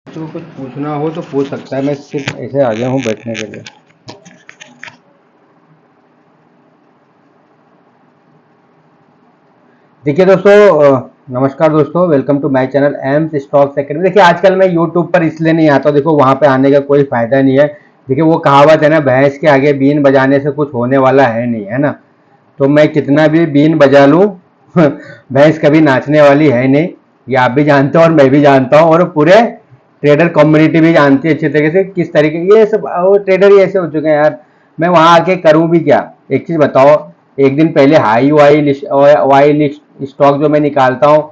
तो कुछ पूछना हो तो पूछ सकता है। मैं सिर्फ ऐसे आ गया हूँ बैठने के लिए। देखिए दोस्तों, नमस्कार दोस्तों, welcome to my channel Aims Stocks Academy. देखिए आजकल मैं यूट्यूब पर इसलिए नहीं आता, देखो वहाँ पे आने का कोई फायदा नहीं है। देखिए वो कहावत है ना, भैंस के आगे बीन बजाने से कुछ होने वाला है नहीं, है ना। तो मैं कितना भी बीन बजा लूँ भैंस कभी नाचने वाली है नहीं। ये आप भी जानते हो और मैं भी जानता हूँ, और पूरे ट्रेडर कम्युनिटी भी जानती है अच्छी तरीके से किस तरीके ये सब वो ट्रेडर ही ऐसे हो चुके हैं यार। मैं वहां आके करूं भी क्या? एक चीज बताओ, एक दिन पहले हाई वाई लिस्ट स्टॉक जो मैं निकालता हूँ,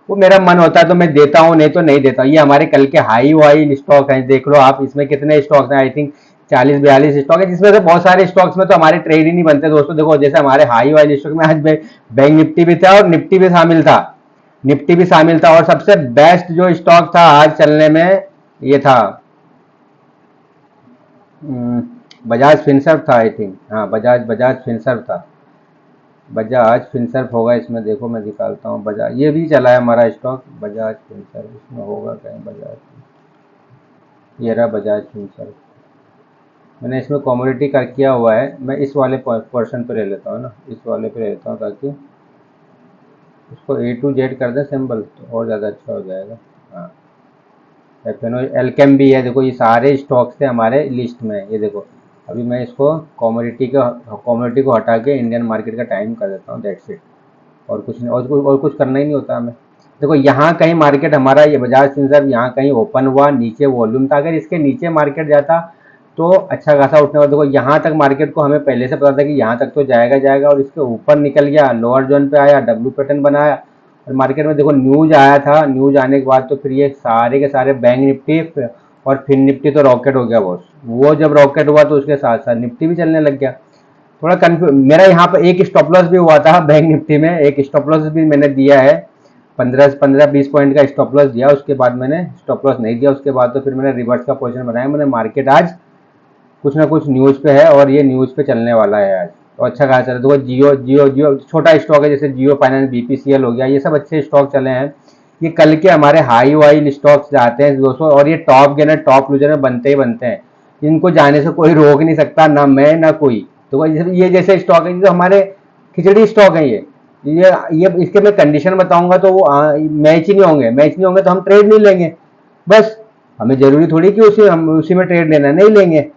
वो मेरा मन होता है तो मैं देता हूँ, नहीं तो नहीं देता हूँ। ये हमारे कल के हाई वाई स्टॉक हैं, देख लो आप। इसमें कितने स्टॉक्स हैं? आई थिंक 40-42 स्टॉक है, जिसमें से बहुत सारे स्टॉक्स में तो हमारे ट्रेड ही नहीं बनते दोस्तों। देखो जैसे हमारे हाई वाई स्टॉक में आज बैंक निफ्टी भी था और निफ्टी भी शामिल था। निफ्टी भी शामिल था, और सबसे बेस्ट जो स्टॉक था आज चलने में, ये था बजाज फिनसर्व था आई थिंक। हाँ, बजाज बजाज फिनसर्व था। बजाज फिनसर्व होगा इसमें, देखो मैं निकालता हूँ। बजाज ये भी चला है हमारा स्टॉक, बजाज फिनसर्व इसमें होगा कहीं। बजाज, ये रहा बजाज फिनसर्व। मैंने इसमें कॉमोडिटी का किया हुआ है। मैं इस वाले पोर्शन पे ले लेता हूँ ना, इस वाले पे ले लेता हूँ, ताकि इसको A to Z कर दें सिंबल, तो और ज़्यादा अच्छा हो जाएगा। हाँ, एफएनओ एल्केम भी है। देखो ये सारे स्टॉक्स थे हमारे लिस्ट में, ये देखो। अभी मैं इसको कॉमोडिटी को हटा के इंडियन मार्केट का टाइम कर देता हूँ, दैट्स इट। और कुछ नहीं, और कुछ करना ही नहीं होता हमें। देखो यहाँ कहीं मार्केट हमारा, ये बजाज फिनसर्व यहाँ कहीं ओपन हुआ, नीचे वॉल्यूम था। अगर इसके नीचे मार्केट जाता तो अच्छा खासा उठने वाला। देखो यहाँ तक मार्केट को हमें पहले से पता था कि यहाँ तक तो जाएगा जाएगा, और इसके ऊपर निकल गया, लोअर जोन पे आया, डब्ल्यू पैटर्न बनाया। और मार्केट में देखो न्यूज आया था, न्यूज आने के बाद तो फिर ये सारे के सारे बैंक निफ्टी और फिर निफ्टी तो रॉकेट हो गया बॉस। वो जब रॉकेट हुआ तो उसके साथ साथ निफ्टी भी चलने लग गया। थोड़ा कंफ्यूज मेरा यहाँ पर। एक स्टॉप लॉस भी हुआ था बैंक निफ्टी में, एक स्टॉप लॉस भी मैंने दिया है। 15-20 पॉइंट का स्टॉप लॉस दिया, उसके बाद मैंने स्टॉप लॉस नहीं दिया। उसके बाद तो फिर मैंने रिवर्स का पोजीशन बनाया। मैंने मार्केट आज कुछ ना कुछ न्यूज़ पे है, और ये न्यूज़ पे चलने वाला है आज। तो अच्छा खासा चला। देखो जियो जियो जियो छोटा स्टॉक है, जैसे जियो फाइनेंस, बीपीसीएल हो गया, ये सब अच्छे स्टॉक चले हैं। ये कल के हमारे हाई वाई स्टॉक्स जाते हैं दोस्तों, और ये टॉप गेनर टॉप लूजर में बनते ही बनते हैं। इनको जाने से कोई रोक नहीं सकता, ना मैं ना कोई। तो ये जैसे स्टॉक है जो हमारे खिचड़ी स्टॉक है, ये इसके मैं कंडीशन बताऊंगा तो वो मैच ही नहीं होंगे। मैच नहीं होंगे तो हम ट्रेड नहीं लेंगे। बस, हमें जरूरी थोड़ी कि हम उसी में ट्रेड लेना, नहीं लेंगे।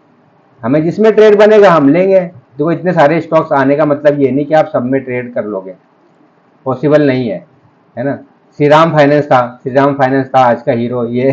हमें जिसमें ट्रेड बनेगा हम लेंगे। देखो इतने सारे स्टॉक्स आने का मतलब ये नहीं कि आप सब में ट्रेड कर लोगे, पॉसिबल नहीं है ना। श्रीराम फाइनेंस था, श्रीराम फाइनेंस था आज का हीरो ये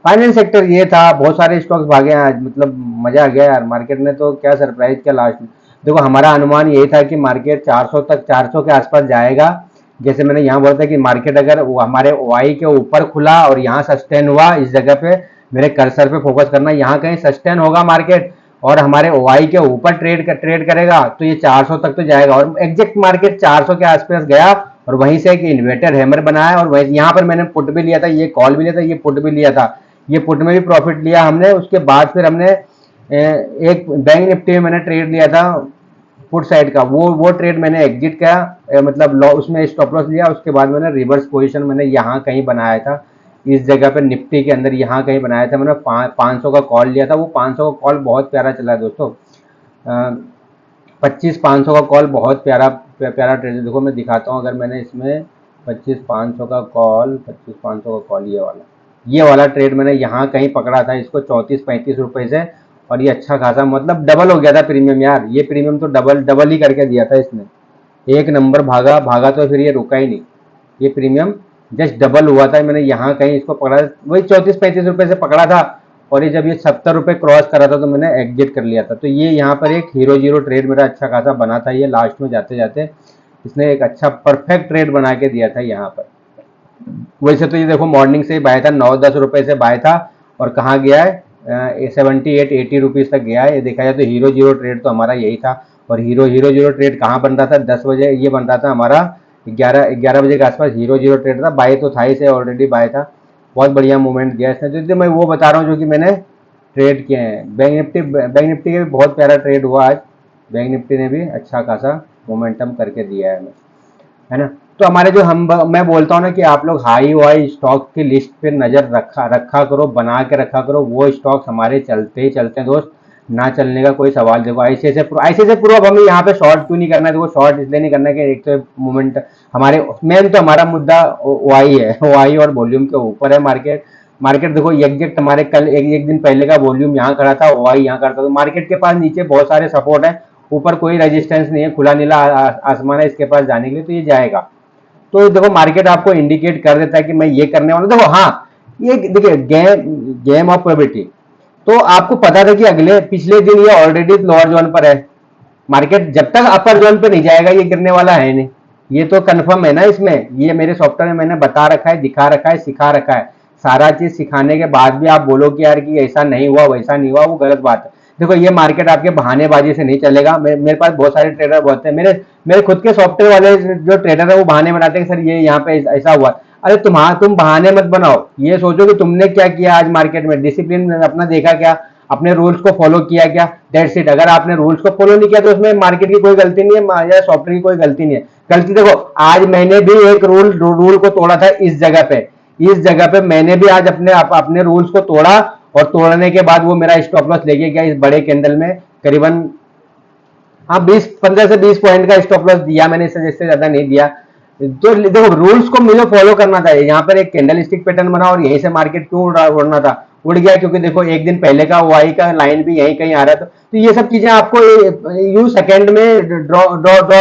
फाइनेंस सेक्टर ये था। बहुत सारे स्टॉक्स भागे हैं आज, मतलब मजा आ गया यार। मार्केट ने तो क्या सरप्राइज किया लास्ट में। देखो हमारा अनुमान यही था कि मार्केट 400 तक, 400 के आसपास जाएगा। जैसे मैंने यहाँ बोला था कि मार्केट अगर वो हमारे वाई के ऊपर खुला और यहाँ सस्टेन हुआ, इस जगह पे मेरे कर्सर पे फोकस करना, यहाँ कहीं सस्टेन होगा मार्केट और हमारे वाई के ऊपर ट्रेड करेगा तो ये 400 तक तो जाएगा। और एग्जैक्ट मार्केट 400 के आसपास गया, और वहीं से एक इन्वेटर हैमर बनाया, और वहीं यहाँ पर मैंने पुट भी लिया था, ये कॉल भी लिया था, ये पुट भी लिया था। ये पुट में भी प्रॉफिट लिया हमने। उसके बाद फिर हमने एक बैंक निफ्टी में मैंने ट्रेड लिया था पुट साइड का, वो ट्रेड मैंने एग्जिट किया, मतलब उसमें स्टॉप लॉस लिया। उसके बाद मैंने रिवर्स पोजीशन मैंने यहाँ कहीं बनाया था, इस जगह पे निफ्टी के अंदर यहाँ कहीं बनाया था। मैंने 500 का कॉल लिया था। वो 500 का कॉल बहुत प्यारा चला है दोस्तों। 25-500 का कॉल बहुत प्यारा प्यारा ट्रेड है। देखो मैं दिखाता हूँ, अगर मैंने इसमें 25-500 का कॉल, 25-500 का कॉल, ये वाला ट्रेड मैंने यहाँ कहीं पकड़ा था इसको 34-35 रुपए से। और ये अच्छा खासा मतलब डबल हो गया था प्रीमियम यार। ये प्रीमियम तो डबल डबल ही करके दिया था इसने। एक नंबर भागा भागा, तो फिर ये रुका ही नहीं। ये प्रीमियम जस्ट डबल हुआ था। मैंने यहाँ कहीं इसको पकड़ा, वही 34-35 रुपए से पकड़ा था। और ये जब ये 70 रुपए क्रॉस करा था तो मैंने एग्जिट कर लिया था। तो ये यहाँ पर एक हीरो जीरो ट्रेड मेरा अच्छा खासा बना था। ये लास्ट में जाते जाते इसने एक अच्छा परफेक्ट ट्रेड बना के दिया था यहाँ पर। वैसे तो ये देखो मॉर्निंग से ही बाय था, 9-10 रुपए से बाय था, और कहाँ गया है 78-80 रुपीज तक गया है। ये देखा जाए तो हीरो जीरो ट्रेड तो हमारा यही था। और हीरो हीरो जीरो ट्रेड कहाँ बन रहा था? 10 बजे ये बन रहा था हमारा, 11 बजे के आसपास हीरो जीरो ट्रेड था। बाय तो था ही से, ऑलरेडी बाय था। बहुत बढ़िया मूवमेंट दिया इसने। तो मैं वो बता रहा हूँ जो कि मैंने ट्रेड किए हैं। बैंक निफ्टी के भी बहुत प्यारा ट्रेड हुआ आज। बैंक निफ्टी ने भी अच्छा खासा मोमेंटम करके दिया है हमें, है ना। तो हमारे जो हम मैं बोलता हूँ ना कि आप लोग हाई वाई स्टॉक की लिस्ट पे नजर रखा रखा करो, बना के रखा करो। वो स्टॉक हमारे चलते ही चलते हैं दोस्त, ना चलने का कोई सवाल। देखो ऐसे प्रो अब हमें यहाँ पे शॉर्ट क्यों नहीं करना है? देखो शॉर्ट इसलिए नहीं करना है कि एक तो मोमेंट हमारे मेन तो हमारा मुद्दा वाई है, वाई और वॉल्यूम के ऊपर है मार्केट। मार्केट देखो एग्जैक्ट हमारे कल एक दिन पहले का वॉल्यूम यहाँ खड़ा था, वाई यहाँ खड़ा था, तो मार्केट के पास नीचे बहुत सारे सपोर्ट है, ऊपर कोई रेजिस्टेंस नहीं है, खुला नीला आसमान है इसके पास जाने के लिए, तो ये जाएगा। तो देखो मार्केट आपको इंडिकेट कर देता है कि मैं ये करने वाला हूं। देखो हाँ, ये देखिए गेम ऑफ प्रोबेबिलिटी। तो आपको पता था कि अगले पिछले दिन ये ऑलरेडी लोअर जोन पर है। मार्केट जब तक अपर जोन पे नहीं जाएगा ये गिरने वाला है नहीं, ये तो कंफर्म है ना। इसमें ये मेरे सॉफ्टवेयर में मैंने बता रखा है, दिखा रखा है, सिखा रखा है। सारा चीज सिखाने के बाद भी आप बोलो कि यार कि ऐसा नहीं हुआ वैसा नहीं हुआ, वो गलत बात है। देखो ये मार्केट आपके बहानेबाजी से नहीं चलेगा। मेरे पास बहुत सारे ट्रेडर बहुत है, मेरे खुद के सॉफ्टवेयर वाले जो ट्रेडर है वो बहाने बनाते हैं कि सर ये यहाँ पे ऐसा हुआ। अरे तुम बहाने मत बनाओ, ये सोचो कि तुमने क्या किया आज मार्केट में, डिसिप्लिन अपना देखा क्या, अपने रूल्स को फॉलो किया क्या, दैट्स इट। अगर आपने रूल्स को फॉलो नहीं किया तो उसमें मार्केट की कोई गलती नहीं है या सॉफ्टवेयर की कोई गलती नहीं है। गलती देखो आज मैंने भी एक रूल को तोड़ा था इस जगह पे, मैंने भी आज अपने रूल्स को तोड़ा, और तोड़ने के बाद वो मेरा स्टॉप लॉस लेके गया इस बड़े कैंडल में करीबन, हाँ 15 से 20 पॉइंट का स्टॉप लॉस दिया मैंने, इससे ज्यादा नहीं दिया। तो देखो रूल्स को मुझे फॉलो करना था। यहाँ पर एक कैंडल स्टिक पैटर्न बना और यहीं से मार्केट क्यों उड़ना था, उड़ गया क्योंकि देखो एक दिन पहले का वाई का लाइन भी यहीं कहीं आ रहा था। तो ये सब चीजें आपको यू सेकंड में ड्रॉ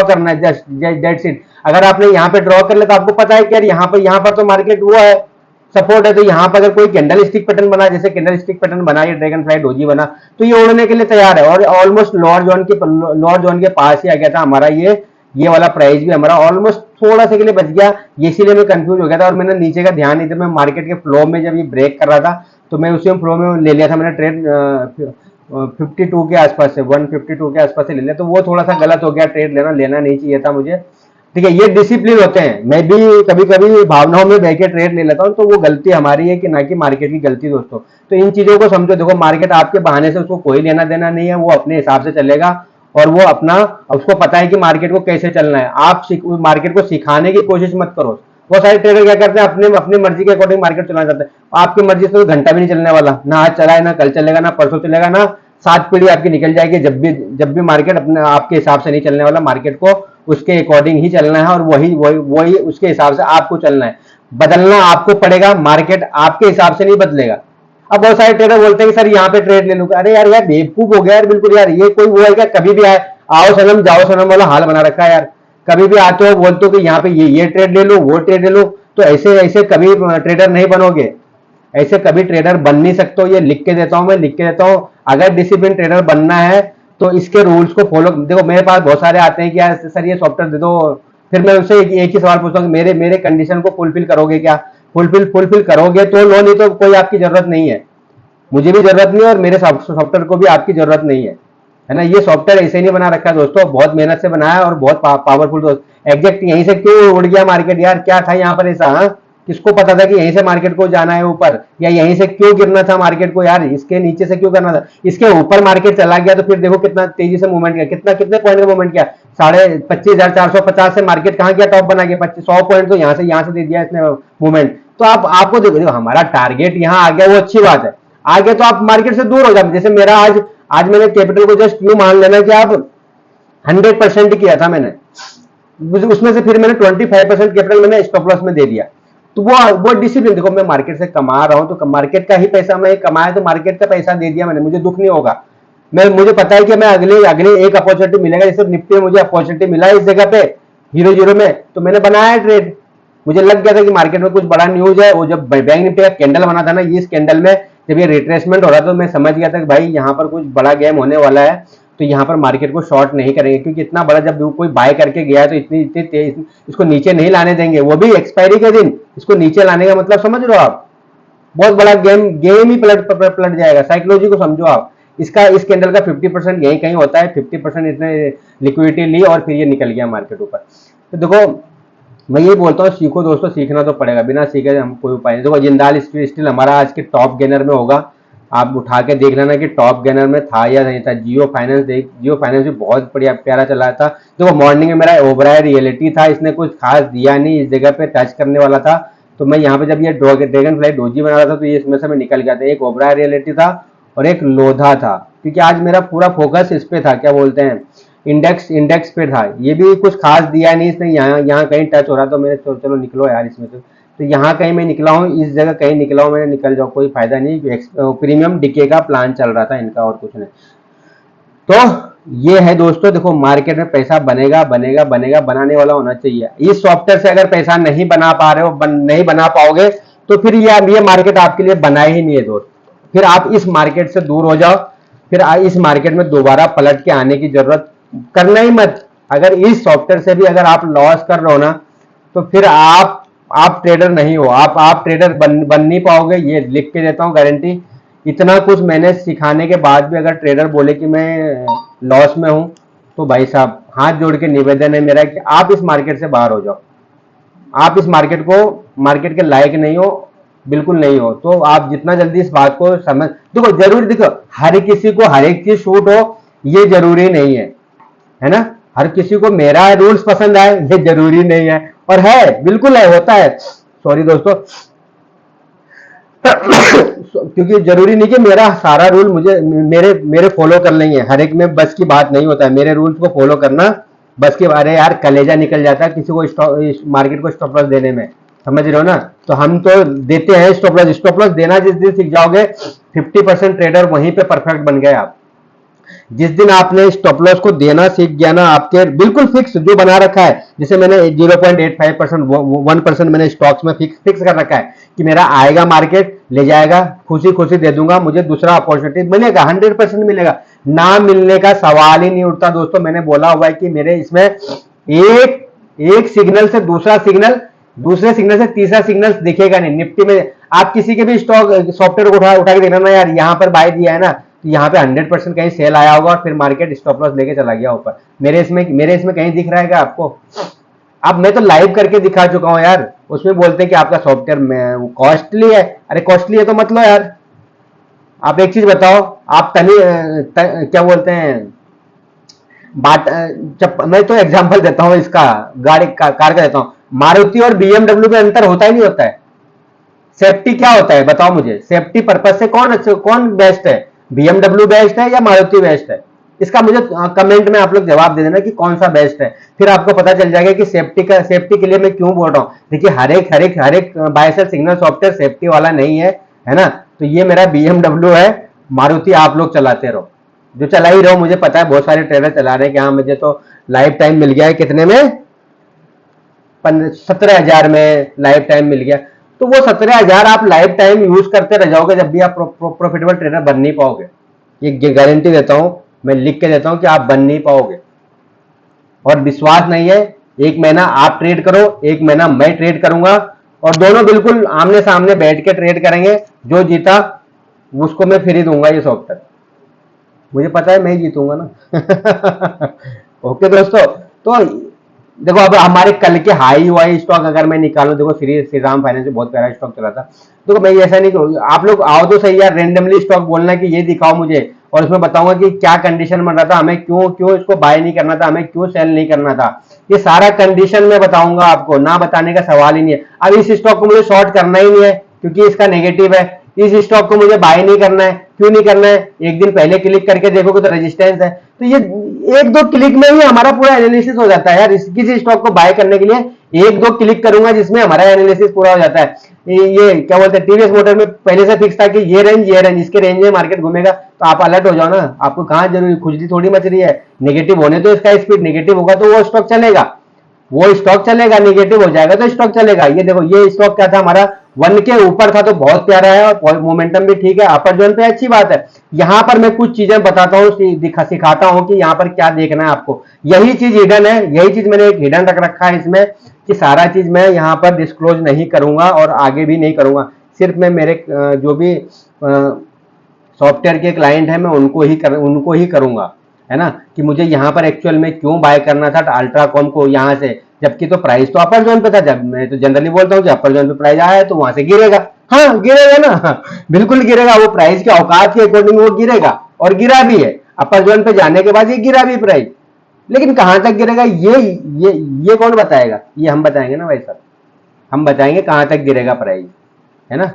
करना है, जस्ट दैट्स इट। अगर आपने यहाँ पे ड्रॉ कर लिया तो आपको पता है कि यार यहाँ पर तो मार्केट वो है, सपोर्ट है। तो यहाँ पर अगर कोई कैंडल स्टिक पैटर्न बना, जैसे कैंडल स्टिक पैटर्न बना, ये ड्रैगन फ्लाई डोजी बना, तो ये उड़ने के लिए तैयार है। और ऑलमोस्ट लोअर जोन के पास ही आ गया था हमारा ये वाला प्राइस भी हमारा ऑलमोस्ट थोड़ा सा के लिए बच गया। इसीलिए मैं कंफ्यूज हो गया था और मैंने नीचे का ध्यान नहीं था। मैं मार्केट के फ्लो में जब ये ब्रेक कर रहा था तो मैं उसी फ्लो में ले लिया था मैंने ट्रेड, 52 के आसपास से, 152 के आसपास से ले लिया। तो वो थोड़ा सा गलत हो गया, ट्रेड लेना नहीं चाहिए था मुझे। ठीक है, ये डिसिप्लिन होते हैं। मैं भी कभी कभी भावनाओं में बह के ट्रेड ले लेता हूँ, तो वो गलती हमारी है कि ना कि मार्केट की गलती दोस्तों। तो इन चीजों को समझो। देखो मार्केट आपके बहाने से उसको कोई लेना देना नहीं है, वो अपने हिसाब से चलेगा और वो अपना, उसको पता है कि मार्केट को कैसे चलना है। आप मार्केट को सिखाने की कोशिश मत करो। बहुत सारे ट्रेडर क्या करते हैं, अपनी मर्जी के अकॉर्डिंग मार्केट चलाना चाहते हैं। आपकी मर्जी से तो घंटा भी नहीं चलने वाला, ना आज चला है, ना कल चलेगा, ना परसों चलेगा, ना 7 पीढ़ी आपकी निकल जाएगी। जब भी मार्केट अपने आपके हिसाब से नहीं चलने वाला, मार्केट को उसके अकॉर्डिंग ही चलना है और वही उसके हिसाब से आपको चलना है। बदलना आपको पड़ेगा, मार्केट आपके हिसाब से नहीं बदलेगा। अब बहुत सारे ट्रेडर बोलते हैं कि सर यहाँ पे ट्रेड ले लूंगा। अरे यार बेवकूफ हो गया यार बिल्कुल यार। ये कोई वो है क्या, कभी भी आए आओ सनम जाओ सनम वाला हाल बना रखा है यार। कभी भी आते हो बोलते हो कि यहाँ पे ये ट्रेड ले लो, वो ट्रेड ले लो। तो ऐसे ऐसे कभी ट्रेडर नहीं बनोगे, ऐसे कभी ट्रेडर बन नहीं सकते हो। ये लिख के देता हूं, मैं लिख के देता हूं। अगर डिसिप्लिन ट्रेडर बनना है तो इसके रूल्स को फॉलो। देखो मेरे पास बहुत सारे आते हैं कि यार सर ये सॉफ्टवेयर दे दो, फिर मैं उनसे एक ही सवाल पूछता हूँ, मेरे मेरे कंडीशन को फुलफिल करोगे क्या? फुलफिल करोगे तो लो, नहीं तो कोई आपकी जरूरत नहीं है। मुझे भी जरूरत नहीं है और मेरे सॉफ्टवेयर को भी आपकी जरूरत नहीं है ना। ये सॉफ्टवेयर ऐसे नहीं बना रखा है दोस्तों, बहुत मेहनत से बनाया और बहुत पावरफुल दोस्त। एग्जैक्ट यहीं से क्यों उड़ गया मार्केट यार, क्या था यहाँ पर ऐसा? हाँ, किसको पता था कि यहीं से मार्केट को जाना है ऊपर, या यहीं से क्यों गिरना था मार्केट को यार, इसके नीचे से क्यों करना था? इसके ऊपर मार्केट चला गया तो फिर देखो कितना तेजी से मूवमेंट किया, कितने पॉइंट का मूवमेंट किया। 25,450 से मार्केट कहाँ गया, टॉप बना गया। 100 पॉइंट तो यहाँ से दे दिया इसने मूवमेंट। तो आपको देखो हमारा टारगेट यहाँ आ गया, वो अच्छी बात है। आ गया तो आप मार्केट से दूर हो जाते। जैसे मेरा आज मैंने कैपिटल को जस्ट यूं मान लेना कि आप 100% किया था मैंने, उसमें से फिर मैंने 25% कैपिटल मैंने स्टॉप लॉस में दे दिया। तो वो डिसिप्लिन। देखो मैं मार्केट से कमा रहा हूं तो मार्केट का ही पैसा मैं कमाया, तो मार्केट का पैसा दे दिया मैंने, मुझे दुख नहीं होगा। मुझे पता है कि मैं अगले एक अपॉर्चुनिटी मिलेगा। जैसे निफ्टी में मुझे अपॉर्चुनिटी मिला इस जगह पे 0-0 में, तो मैंने बनाया ट्रेड। मुझे लग गया था कि मार्केट में कुछ बड़ा न्यूज है। वो जब बैंक निफ्टी का कैंडल बना था ना, इस कैंडल में जब ये रिट्रेसमेंट हो रहा था तो मैं समझ गया था कि भाई यहाँ पर कुछ बड़ा गेम होने वाला है। तो यहाँ पर मार्केट को शॉर्ट नहीं करेंगे, क्योंकि इतना बड़ा जब कोई बाय करके गया है तो इतनी इतनी तेज इसको नीचे नहीं लाने देंगे, वो भी एक्सपायरी के दिन। इसको नीचे लाने का मतलब समझ रहे हो आप? बहुत बड़ा गेम ही पलट जाएगा। साइकोलॉजी को समझो आप। इस कैंडल का 50% यही कहीं होता है, 50% इसने लिक्विडिटी ली और फिर ये निकल गया मार्केट ऊपर। तो देखो मैं ये बोलता हूँ, सीखो दोस्तों, सीखना तो पड़ेगा, बिना सीखे हम कोई उपाय नहीं। देखो जिंदाल स्टील हमारा आज के टॉप गेनर में होगा, आप उठा के देख लेना कि टॉप गेनर में था या नहीं था। जियो फाइनेंस जियो फाइनेंस भी बहुत बढ़िया प्यारा चला था। देखो मॉर्निंग में मेरा ओबराय रियलिटी था, इसने कुछ खास दिया नहीं, इस जगह पे टच करने वाला था, तो मैं यहाँ पे जब ये ड्रैगन फ्लाई डोजी बना रहा था तो ये इसमें से मैं निकल गया था। एक ओबराय रियलिटी था और एक लोधा था, क्योंकि आज मेरा पूरा फोकस इस पे था, क्या बोलते हैं, इंडेक्स इंडेक्स पे था। ये भी कुछ खास दिया नहीं इसने, यहाँ यहाँ कहीं टच हो रहा तो मैंने चलो निकलो यार इसमें से, तो यहाँ कहीं मैं निकला हूँ, इस जगह कहीं निकला हूँ, मैंने निकल जाओ, कोई फायदा नहीं। प्रीमियम डिके का प्लान चल रहा था इनका और कुछ नहीं। तो ये है दोस्तों, देखो मार्केट में पैसा बनेगा बनेगा बनेगा, बनाने वाला होना चाहिए। इस सॉफ्टवेयर से अगर पैसा नहीं बना पा रहे हो, नहीं बना पाओगे, तो फिर ये मार्केट आपके लिए बना ही नहीं है दोस्त। फिर आप इस मार्केट से दूर हो जाओ, फिर इस मार्केट में दोबारा पलट के आने की जरूरत करना ही मत। अगर इस सॉफ्टवेयर से भी अगर आप लॉस कर रहे हो ना, तो फिर आप ट्रेडर नहीं हो, आप ट्रेडर बन नहीं पाओगे, ये लिख के देता हूं गारंटी। इतना कुछ मैंने सिखाने के बाद भी अगर ट्रेडर बोले कि मैं लॉस में हूं, तो भाई साहब हाथ जोड़ के निवेदन है मेरा कि आप इस मार्केट से बाहर हो जाओ। आप इस मार्केट के लायक नहीं हो, बिल्कुल नहीं हो। तो आप जितना जल्दी इस बात को समझ, देखो जरूरी, देखो हर किसी को हर एक चीज शूट हो ये जरूरी नहीं है ना। हर किसी को मेरा रूल्स पसंद आए ये जरूरी नहीं है, और है, बिल्कुल है, होता है। सॉरी दोस्तों क्योंकि जरूरी नहीं कि मेरा सारा रूल मुझे मेरे मेरे फॉलो कर लेंगे, हर एक में बस की बात नहीं होता है मेरे रूल्स को फॉलो करना। बस के बारे यार कलेजा निकल जाता है किसी को मार्केट को स्टॉप लॉस देने में, समझ रहे हो ना। तो हम तो देते हैं स्टॉप लॉस देना जिस दिन सीख जाओगे 50% ट्रेडर वहीं पे परफेक्ट बन गए आप। जिस दिन आपने स्टॉप लॉस को देना सीख गया ना, आपके बिल्कुल फिक्स जो बना रखा है, जैसे मैंने 0.85% 1% मैंने स्टॉक्स में फिक्स कर रखा है कि मेरा आएगा मार्केट ले जाएगा, खुशी खुशी दे दूंगा, मुझे दूसरा अपॉर्चुनिटी मिलेगा, 100% मिलेगा, ना मिलने का सवाल ही नहीं उठता दोस्तों। मैंने बोला हुआ है कि मेरे इसमें एक एक सिग्नल से दूसरा सिग्नल, दूसरे सिग्नल से तीसरा सिग्नल दिखेगा नहीं। निफ्टी में आप किसी के भी स्टॉक सॉफ्टवेयर को उठा के देखना ना यार, यहाँ पर बाय दिया है ना, तो यहाँ पे 100% कहीं सेल आया होगा और फिर मार्केट स्टॉप लॉस लेके चला गया ऊपर। मेरे इसमें कहीं दिख रहा है क्या आपको? अब मैं तो लाइव करके दिखा चुका हूँ यार। उसमें बोलते हैं कि आपका सॉफ्टवेयर कॉस्टली है। अरे कॉस्टली है तो मत लो यार। आप एक चीज बताओ, आप क्या बोलते हैं, मैं तो एग्जांपल देता हूँ इसका, कार का देता हूँ। मारुति और बीएमडब्ल्यू में अंतर होता ही नहीं होता है। सेफ्टी क्या होता है बताओ मुझे, सेफ्टी पर्पज से कौन बेस्ट है, बीएमडब्ल्यू बेस्ट है या मारुति बेस्ट है? इसका मुझे कमेंट में आप लोग जवाब दे देना कि कौन सा बेस्ट है, फिर आपको पता चल जाएगा कि सेफ्टी के लिए मैं क्यों बोल रहा हूँ। देखिए हर एक buy sell signal software safety वाला नहीं है ना। तो ये मेरा बीएमडब्ल्यू है, मारुति आप लोग चलाते रहो, जो चला ही रहो। मुझे पता है बहुत सारे ट्रेडर चला रहे हैं कि हाँ मुझे तो लाइफ टाइम मिल गया है, कितने में, 17,000 में लाइफ टाइम मिल गया। तो वो 17,000 आप लाइफ टाइम यूज करते रह जाओगे, जब भी आप प्रॉफिटेबल ट्रेडर बन नहीं पाओगे। ये गारंटी देता हूं, मैं लिख के देता हूं कि आप बन नहीं पाओगे। और विश्वास नहीं है, एक महीना आप ट्रेड करो, एक महीना मैं ट्रेड करूंगा, और दोनों बिल्कुल आमने सामने बैठ के ट्रेड करेंगे। जो जीता उसको मैं फ्री दूंगा ये सॉफ्टवेयर, मुझे पता है मैं ही जीतूंगा ना। ओके दोस्तों, तो देखो अब हमारे कल के हाई वाई स्टॉक अगर मैं निकालूं, देखो श्री राम फाइनेंस में बहुत प्यारा स्टॉक चला था। देखो मैं ऐसा नहीं करूँ, आप लोग आओ तो सही यार, रेंडमली स्टॉक बोलना कि ये दिखाओ मुझे, और उसमें बताऊंगा कि क्या कंडीशन बन रहा था, हमें क्यों क्यों इसको बाय नहीं करना था, हमें क्यों सेल नहीं करना था। ये सारा कंडीशन में बताऊंगा आपको, ना बताने का सवाल ही नहीं है। अब इस स्टॉक को मुझे शॉर्ट करना ही नहीं है क्योंकि इसका नेगेटिव है। इस स्टॉक को मुझे बाय नहीं करना है, क्यों नहीं करना है, एक दिन पहले क्लिक करके देखोगे तो रेजिस्टेंस है। तो ये एक दो क्लिक में ही हमारा पूरा एनालिसिस हो जाता है यार। किसी स्टॉक को बाय करने के लिए एक दो क्लिक करूंगा जिसमें हमारा एनालिसिस पूरा हो जाता है। ये क्या बोलते हैं, टीवीएस मोटर में पहले से फिक्स था कि ये रेंज इसके रेंज में मार्केट घूमेगा, तो आप अलर्ट हो जाओ ना। आपको कहां जरूरी खुजली थोड़ी मच रही है, नेगेटिव होने तो इसका स्पीड नेगेटिव होगा तो वो स्टॉक चलेगा, नेगेटिव हो जाएगा तो स्टॉक चलेगा। ये देखो ये स्टॉक क्या था हमारा, 1 के ऊपर था तो बहुत प्यारा है, और मोमेंटम भी ठीक है, अपर जोन पे अच्छी बात है। यहां पर मैं कुछ चीजें बताता हूँ, सिखाता हूं कि यहाँ पर क्या देखना है आपको। यही चीज हिडन है, यही चीज मैंने एक हिडन रख रखा है इसमें, कि सारा चीज मैं यहाँ पर डिस्क्लोज नहीं करूंगा और आगे भी नहीं करूंगा। सिर्फ मैं मेरे जो भी सॉफ्टवेयर के क्लाइंट है मैं उनको ही करूंगा, है ना, कि मुझे यहाँ पर एक्चुअल में क्यों बाय करना था अल्ट्राकॉम को यहाँ से, जबकि तो प्राइस तो अपर जोन पे था। जब मैं तो जनरली बोलता हूँ कि अपर जोन पे प्राइस आया है तो वहां से गिरेगा, हाँ गिरेगा ना, बिल्कुल गिरेगा, वो प्राइस के औकात के अकॉर्डिंग वो गिरेगा, और गिरा भी है। अपर जोन पे जाने के बाद ये गिरा भी प्राइस, लेकिन कहां तक गिरेगा ये कौन बताएगा? ये हम बताएंगे ना भाई साहब, हम बताएंगे कहां तक गिरेगा प्राइस, है ना।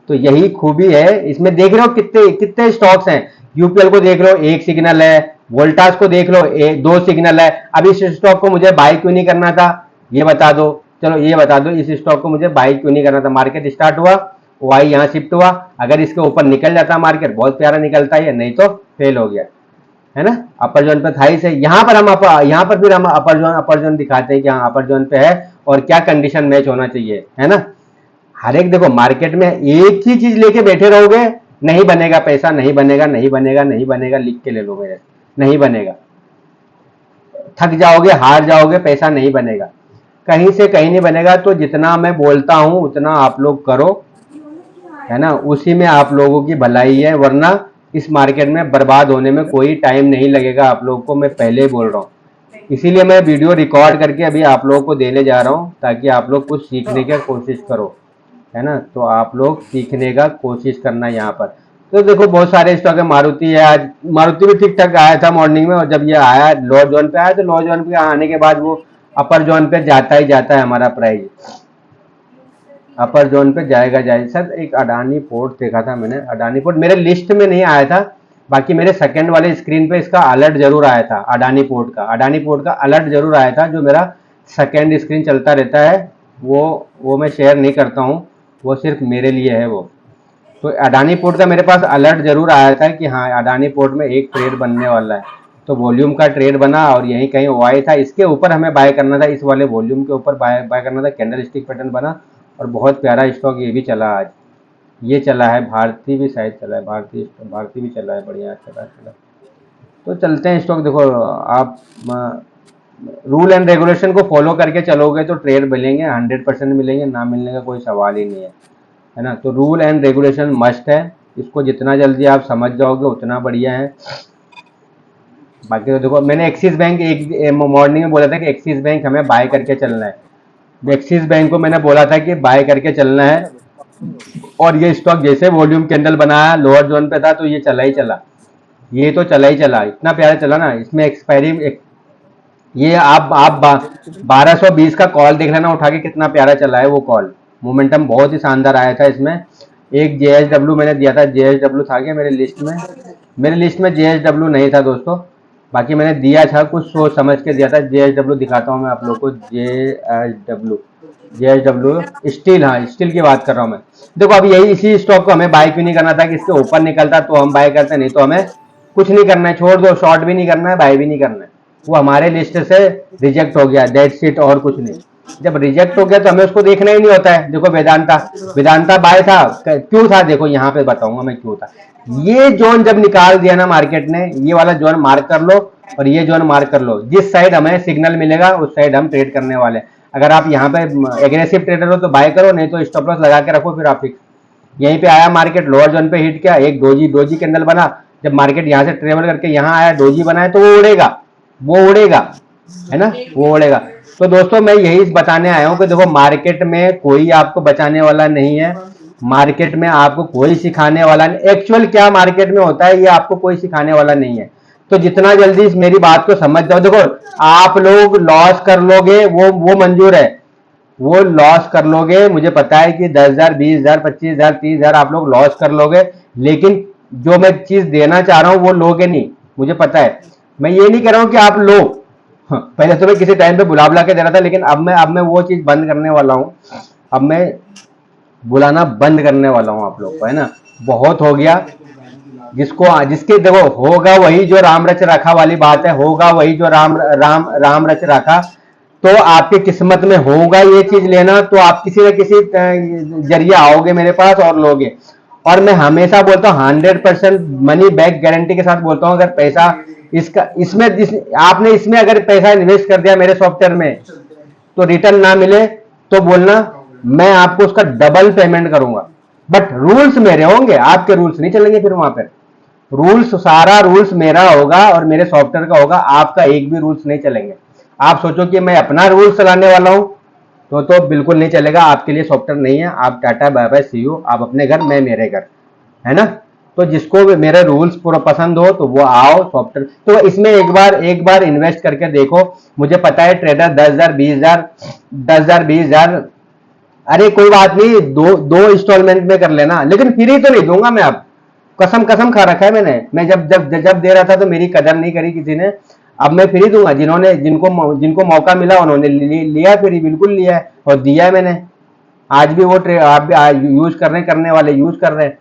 तो यही खूबी है इसमें। देख रहे हो कितने कितने स्टॉक्स हैं। यूपीएल को देख लो, एक सिग्नल है। वोल्टास को देख लो, दो सिग्नल है। अब इस स्टॉक को मुझे बाय क्यों नहीं करना था, ये बता दो। चलो ये बता दो, इस स्टॉक को मुझे बाय क्यों नहीं करना था? मार्केट स्टार्ट हुआ, वाई यहाँ शिफ्ट हुआ, अगर इसके ऊपर निकल जाता मार्केट बहुत प्यारा निकलता है, नहीं तो फेल हो गया, है ना। अपर जोन पे था ही से, यहाँ पर हम यहाँ पर फिर हम अपर जोन दिखाते हैं कि हाँ अपर जोन पे है और क्या कंडीशन मैच होना चाहिए, है ना। हर एक देखो मार्केट में एक ही चीज लेके बैठे रहोगे, नहीं बनेगा पैसा, नहीं बनेगा, नहीं बनेगा, नहीं बनेगा, लिख के ले लो मेरे, नहीं बनेगा। थक जाओगे, हार जाओगे, पैसा नहीं बनेगा, कहीं से कहीं नहीं बनेगा। तो जितना मैं बोलता हूं उतना आप लोग करो, है ना, उसी में आप लोगों की भलाई है, वरना इस मार्केट में बर्बाद होने में कोई टाइम नहीं लगेगा आप लोगों को, मैं पहले ही बोल रहा हूँ। इसीलिए मैं वीडियो रिकॉर्ड करके अभी आप लोगों को देने जा रहा हूँ, ताकि आप लोग कुछ सीखने की कोशिश करो, है ना। तो आप लोग सीखने का कोशिश करना यहाँ पर। तो देखो बहुत सारे स्टॉक है, मारुति है, आज मारुति भी ठीक ठाक आया था मॉर्निंग में, और जब ये आया लो जोन पे आया, तो लो जोन पे आने के बाद वो अपर जोन पे जाता ही जाता है हमारा प्राइस, अपर जोन पे जाएगा जाएगा। सर एक अडानी पोर्ट देखा था मैंने, अडानी पोर्ट मेरे लिस्ट में नहीं आया था, बाकी मेरे सेकंड वाले स्क्रीन पे इसका अलर्ट जरूर आया था, अडानी पोर्ट का, अडानी पोर्ट का अलर्ट जरूर आया था, जो मेरा सेकंड स्क्रीन चलता रहता है, वो मैं शेयर नहीं करता हूँ, वो सिर्फ मेरे लिए है वो। तो अडानी पोर्ट का मेरे पास अलर्ट जरूर आया था कि हाँ अडानी पोर्ट में एक ट्रेड बनने वाला है, तो वॉल्यूम का ट्रेड बना और यहीं कहीं ओआई था, इसके ऊपर हमें बाय करना था, इस वाले वॉल्यूम के ऊपर बाय करना था। कैंडल स्टिक पैटर्न बना और बहुत प्यारा स्टॉक ये भी चला आज, ये चला है, भारती भी शायद चला है, भारती भी चला है, बढ़िया चला। तो चलते हैं स्टॉक। देखो आप रूल एंड रेगुलेशन को फॉलो करके चलोगे तो ट्रेड मिलेंगे, 100% मिलेंगे, ना मिलने का कोई सवाल ही नहीं है ना। तो रूल एंड रेगुलेशन मस्ट है, इसको जितना जल्दी आप समझ जाओगे उतना बढ़िया है। बाकी तो देखो मैंने एक्सिस बैंक एक मॉर्निंग में बोला था कि एक्सिस बैंक हमें बाय करके चलना है, एक्सिस बैंक को मैंने बोला था कि बाय करके चलना है, और ये स्टॉक जैसे वॉल्यूम कैंडल बनाया लोअर जोन पे था तो ये चला ही चला, ये तो चला ही चला, इतना प्यारा चला ना। इसमें एक्सपायरी ये आप 1220 का कॉल देख लेना उठा के, कितना प्यारा चला है वो कॉल, मोमेंटम बहुत ही शानदार आया था इसमें। एक जेएसडब्ल्यू मैंने दिया था, जेएसडब्ल्यू था क्या मेरे लिस्ट में? मेरे लिस्ट में जेएसडब्ल्यू नहीं था दोस्तों, बाकी मैंने दिया था, कुछ सोच समझ के दिया था। जेएसडब्ल्यू दिखाता हूँ मैं आप लोग को, जेएसडब्ल्यू स्टील, हाँ स्टील की बात कर रहा हूँ मैं। देखो अब यही इसी स्टॉक को हमें बाय क्यों नहीं करना था कि इसके ऊपर निकलता तो हम बाय करते, नहीं तो हमें कुछ नहीं करना है, छोड़ दो, शॉर्ट भी नहीं करना है, बाय भी नहीं करना है, वो हमारे लिस्ट से रिजेक्ट हो गया, डेट शीट और कुछ नहीं। जब रिजेक्ट हो गया तो हमें उसको देखना ही नहीं होता है। देखो वेदांता, वेदांता बाय था, क्यों था देखो यहाँ पे बताऊंगा मैं क्यों था। ये जोन जब निकाल दिया ना मार्केट ने, ये वाला जोन मार्क कर लो और ये जोन मार्क कर लो, जिस साइड हमें सिग्नल मिलेगा उस साइड हम ट्रेड करने वाले। अगर आप यहाँ पे एग्रेसिव ट्रेडर हो तो बाय करो, नहीं तो स्टॉप लॉस लगा के रखो, फिर आप फिक्स। यहीं पे आया मार्केट, लोअर जोन पे हिट किया, एक डोजी कैंडल बना, जब मार्केट यहाँ से ट्रेवल करके यहाँ आया, डोजी बनाया, तो वो उड़ेगा, वो उड़ेगा, है ना, वो उड़ेगा। तो दोस्तों मैं यही बताने आया हूँ कि देखो मार्केट में कोई आपको बचाने वाला नहीं है, मार्केट में आपको कोई सिखाने वाला नहीं, एक्चुअल क्या मार्केट में होता है ये आपको कोई सिखाने वाला नहीं है। तो जितना जल्दी इस मेरी बात को समझ जाओ, देखो आप लोग लॉस कर लोगे वो मंजूर है, वो लॉस कर लोगे, मुझे पता है कि 10,000 20,000 25,000 30,000 आप लोग लॉस कर लोगे, लेकिन जो मैं चीज देना चाह रहा हूं वो लोगे नहीं, मुझे पता है। मैं ये नहीं कह रहा हूं कि आप लो, हाँ, पहले तो मैं किसी टाइम पे बुला बुला के दे रहा था, लेकिन अब मैं वो चीज बंद करने वाला हूं, अब मैं बुलाना बंद करने वाला हूं आप लोग को, है ना। बहुत हो गया, जिसको जिसके देखो होगा वही जो राम रच रखा वाली बात है, होगा वही जो राम रच रखा। तो आपकी किस्मत में होगा ये चीज लेना, तो आप किसी न किसी जरिए आओगे मेरे पास और लोगे। और मैं हमेशा बोलता हूँ 100% मनी बैक गारंटी के साथ बोलता हूँ, अगर पैसा इसका आपने इसमें अगर पैसा इन्वेस्ट कर दिया मेरे सॉफ्टवेयर में तो रिटर्न ना मिले तो बोलना, मैं आपको उसका डबल पेमेंट करूंगा। बट रूल्स मेरे होंगे, आपके रूल्स नहीं चलेंगे फिर वहां पर। रूल्स, सारा रूल्स मेरा होगा और मेरे सॉफ्टवेयर का होगा, आपका एक भी रूल्स नहीं चलेंगे। आप सोचो कि मैं अपना रूल्स चलाने वाला हूं, तो बिल्कुल नहीं चलेगा, आपके लिए सॉफ्टवेयर नहीं है। आप tata bye bye see you, आप अपने घर, मैं मेरे घर, है ना। तो जिसको भी मेरे रूल्स पूरा पसंद हो तो वो आओ सॉफ्टवेयर, तो इसमें एक बार इन्वेस्ट करके देखो। मुझे पता है ट्रेडर 10,000 20,000 10,000 20,000, अरे कोई बात नहीं, दो दो इंस्टॉलमेंट में कर लेना, लेकिन फ्री तो नहीं दूंगा मैं। अब कसम कसम खा रखा है मैंने, मैं जब जब जब दे रहा था तो मेरी कदर नहीं करी किसी ने। अब मैं फ्री दूंगा, जिन्होंने जिनको जिनको मौका मिला उन्होंने लिया, फ्री बिल्कुल लिया है और दिया है मैंने। आज भी वो आप भी यूज कर रहे हैं, करने वाले यूज कर रहे हैं।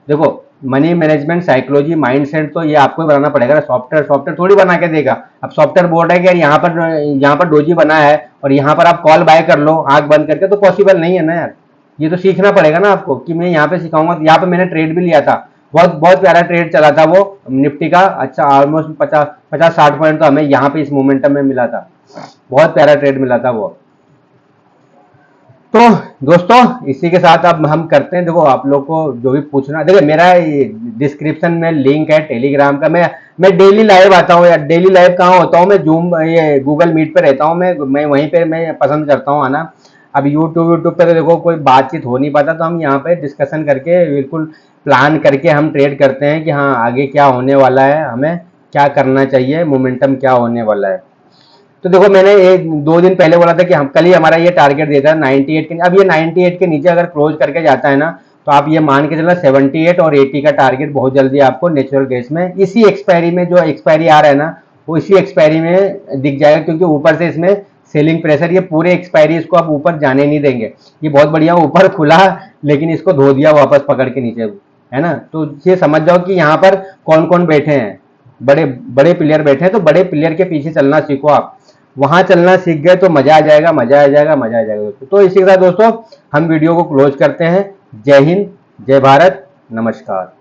देखो, मनी मैनेजमेंट साइकोलॉजी माइंडसेट तो ये आपको ही बनाना पड़ेगा ना। सॉफ्टवेयर थोड़ी बना के देगा। अब सॉफ्टवेयर बोल रहा है कि यार यहाँ पर डोजी बना है और यहाँ पर आप कॉल बाय कर लो आंख बंद करके, तो पॉसिबल नहीं है ना यार। ये तो सीखना पड़ेगा ना आपको, कि मैं यहाँ पे सिखाऊंगा। यहाँ पे मैंने ट्रेड भी लिया था, बहुत बहुत प्यारा ट्रेड चला था वो निफ्टी का। अच्छा, ऑलमोस्ट 50-60 पॉइंट तो हमें यहाँ पे इस मोमेंटम में मिला था। बहुत प्यारा ट्रेड मिला था वो। तो दोस्तों, इसी के साथ अब हम करते हैं। देखो, आप लोग को जो भी पूछना, देखो मेरा डिस्क्रिप्शन में लिंक है टेलीग्राम का। मैं डेली लाइव आता हूँ यार। डेली लाइव कहाँ होता हूँ मैं? जूम, ये गूगल मीट पे रहता हूँ मैं वहीं पे मैं पसंद करता हूँ आना। अब यूट्यूब पे तो देखो कोई बातचीत हो नहीं पाता, तो हम यहाँ पे डिस्कशन करके बिल्कुल प्लान करके हम ट्रेड करते हैं कि हाँ आगे क्या होने वाला है, हमें क्या करना चाहिए, मोमेंटम क्या होने वाला है। तो देखो, मैंने 1-2 दिन पहले बोला था कि हम कल ही हमारा ये टारगेट देता है 98 के। अब ये 98 के नीचे अगर क्लोज करके जाता है ना, तो आप ये मान के चलना 78 और 80 का टारगेट बहुत जल्दी आपको नेचुरल गैस में इसी एक्सपायरी में, जो एक्सपायरी आ रहा है ना, वो इसी एक्सपायरी में दिख जाएगा। क्योंकि ऊपर से इसमें सेलिंग प्रेशर, ये पूरे एक्सपायरी इसको आप ऊपर जाने नहीं देंगे। ये बहुत बढ़िया ऊपर खुला, लेकिन इसको धो दिया वापस पकड़ के नीचे, है ना। तो ये समझ जाओ कि यहाँ पर कौन कौन बैठे हैं। बड़े बड़े प्लेयर बैठे हैं, तो बड़े प्लेयर के पीछे चलना सीखो आप। वहां चलना सीख गए तो मजा आ जाएगा, मजा आ जाएगा, मजा आ जाएगा दोस्तों। तो इसी के साथ दोस्तों हम वीडियो को क्लोज करते हैं। जय हिंद, जय भारत, नमस्कार।